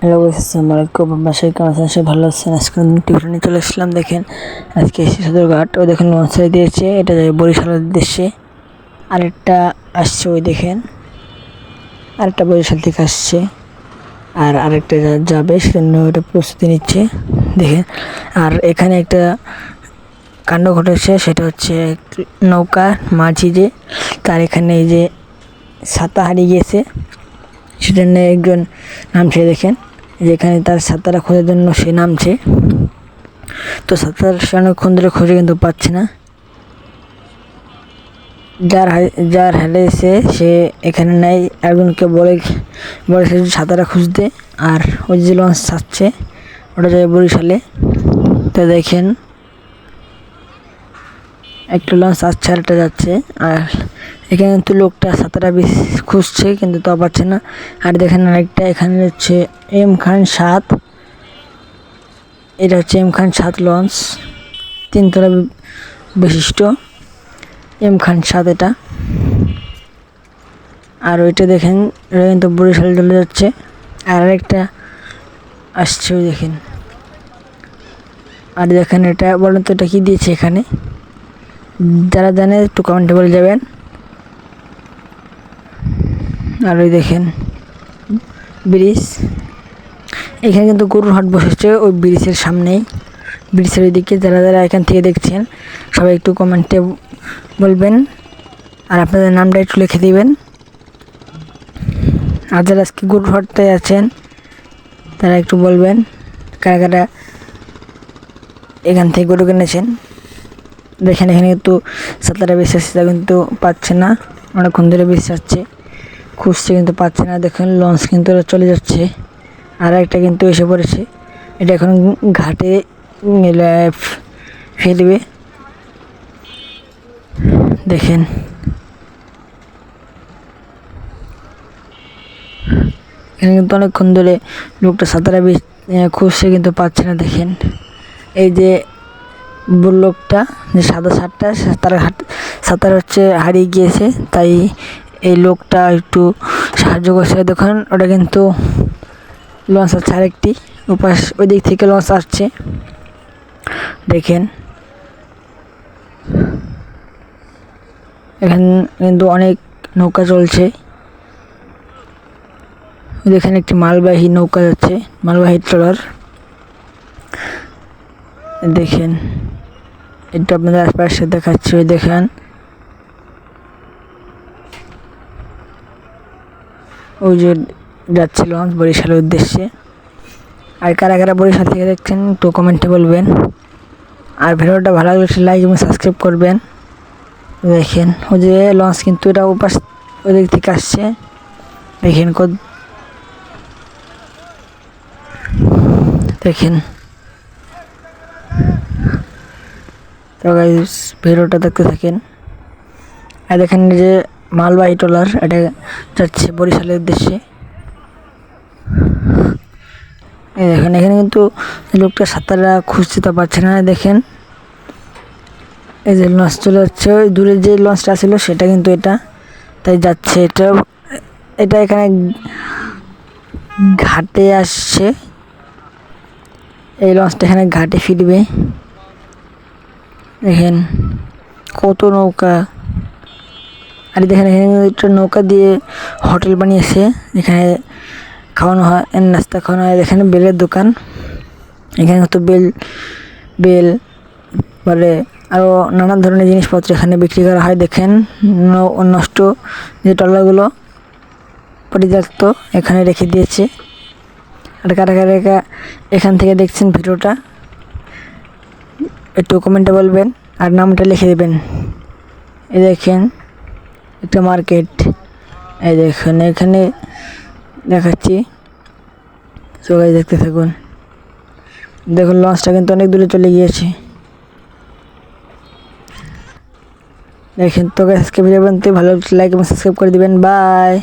Hello guys, আসসালামু আলাইকুম। বাসায় কেমন আছেন? সবাই ভালো আছেন? আজকে টিউশনে চলে আসলাম। দেখেন আজকে এসেছি সদরঘাট। ওই দেখেন লঞ্চ ছেড়ে দিয়েছে, এটা যাবে বরিশালের উদ্দেশ্যে। আরেকটা আসছে, ওই দেখেন আরেকটা বরিশাল থেকে আসছে, আর আরেকটা যাবে, সেজন্য ওটা প্রস্তুতি নিচ্ছে দেখেন। আর এখানে একটা কাণ্ড ঘটেছে, সেটা হচ্ছে নৌকা মাঝি যে তার এখানে এই যে ছাতা হারিয়ে গিয়েছে, সেটা নিয়ে একজন নামছে দেখেন। যেখানে তার ছাতাটা খোঁজার জন্য সে নামছে, তো ছাতার সে অনেকক্ষণ ধরে খুঁজে কিন্তু পাচ্ছে না। যার হারিয়েছে সে এখানে নেই, একজনকে বলেছে ছাতাটা খুঁজতে। আর ওই যে লঞ্চ ছাড়ছে ওটা যায় বরিশালে। তো দেখেন একটা লঞ্চ আসছে আর একটা যাচ্ছে, আর এখানে কিন্তু লোকটা ছাতাটা বেশি খুঁজছে কিন্তু তাও পাচ্ছে না। আর দেখেন আরেকটা, এখানে হচ্ছে এম খান 7, এটা হচ্ছে এম খান 7 লঞ্চ, 3 তলা বিশিষ্ট এম খান 7 এটা। আর ওইটা দেখেন এটা কিন্তু বরিশাল চলে যাচ্ছে। আর আরেকটা আসছে, ওই দেখেন। আর দেখেন এটা বলেন তো এটা কী দিয়েছে এখানে, যারা জানে একটু কমেন্টে বলে যাবেন। আর ওই দেখেন ব্রিজ, এখানে কিন্তু গরুর হাট বসেছে ওই ব্রিজের সামনেই, ব্রিজের ওইদিকে। যারা যারা এখান থেকে দেখছেন সবাই একটু কমেন্টে বলবেন, আর আপনাদের নামটা একটু লিখে দিবেন। আর যারা আজকে গরুর হাটটায় আছেন তারা একটু বলবেন কারা কারা এখান থেকে গরু কিনেছেন। দেখেন এখানে কিন্তু ছাতাটা বেশি আসছে, তা কিন্তু পাচ্ছে না, অনেকক্ষণ ধরে বেশি যাচ্ছে, খুঁজছে কিন্তু পাচ্ছে না। দেখেন লঞ্চ কিন্তু চলে যাচ্ছে, আর একটা কিন্তু এসে পড়েছে, এটা এখন ঘাটে ফেলবে। দেখেন এখানে কিন্তু অনেকক্ষণ ধরে লোকটা ছাতাটা খুঁজছে কিন্তু পাচ্ছে না। দেখেন এই যে লোকটা যে সাদা শার্টটা, তার ছাতার হচ্ছে হারিয়ে গিয়েছে, তাই এই লোকটা একটু সাহায্য করছে। দেখুন ওটা কিন্তু লঞ্চ আসছে আরেকটি, ওপাশ ওই দিক থেকে লঞ্চ আসছে। দেখেন এখানে কিন্তু অনেক নৌকা চলছে, দেখেন একটি মালবাহী নৌকা যাচ্ছে, মালবাহী ট্রলার। দেখেন এটা আপনাদের আশপাশে দেখাচ্ছে, ওই দেখেন ওই যে যাচ্ছে লঞ্চ বরিশালের উদ্দেশ্যে। আর কারা কারা বরিশাল থেকে দেখছেন একটু কমেন্টে বলবেন, আর ভিডিওটা ভালো লাগলে লাইক এবং সাবস্ক্রাইব করবেন। দেখেন ওই যে লঞ্চ কিন্তু এটা ওপাশ ওই দিক থেকে আসছে, দেখেন দেখেন। তো গাইস ভিডিওটা দেখতে থাকেন। আর দেখেন যে মালবাহী ট্রলার এটা যাচ্ছে বরিশালের উদ্দেশ্যে। এই দেখেন এখানে কিন্তু লোকটা সাঁতারা খুঁজতে তো পারছে না। দেখেন এই যে লঞ্চ চলে যাচ্ছে, ওই দূরে যে লঞ্চটা ছিল সেটা কিন্তু এটা, তাই যাচ্ছে এটা। এটা এখানে ঘাটে আসছে, এই লঞ্চটা এখানে ঘাটে ফিরবে। দেখেন কত নৌকা, আর দেখেন এখানে একটা নৌকা দিয়ে হোটেল বানিয়েছে, এখানে খাওয়ানো হয়, নাস্তা খাওয়ানো হয়। এখানে বেলের দোকান, এখানে তো বেল বলে আরও নানান ধরনের জিনিসপত্র এখানে বিক্রি করা হয়। দেখেন নষ্ট যে ট্রলারগুলো পরিত্যক্ত এখানে রেখে দিয়েছে। আর কারা কারা এখান থেকে দেখছেন ভিডিওটা একটু কমেন্টে বলবেন, আর নামটা লিখে দেবেন। এই দেখেন একটা মার্কেট, এই দেখেন এখানে দেখাচ্ছি, সবাই দেখতে থাকুন। দেখুন লঞ্চটা কিন্তু অনেক দূরে চলে গিয়েছে। দেখেন তো আজকে ভিডিও বানাতে ভালো লাইক এবং সাবস্ক্রাইব করে দিবেন। বাই।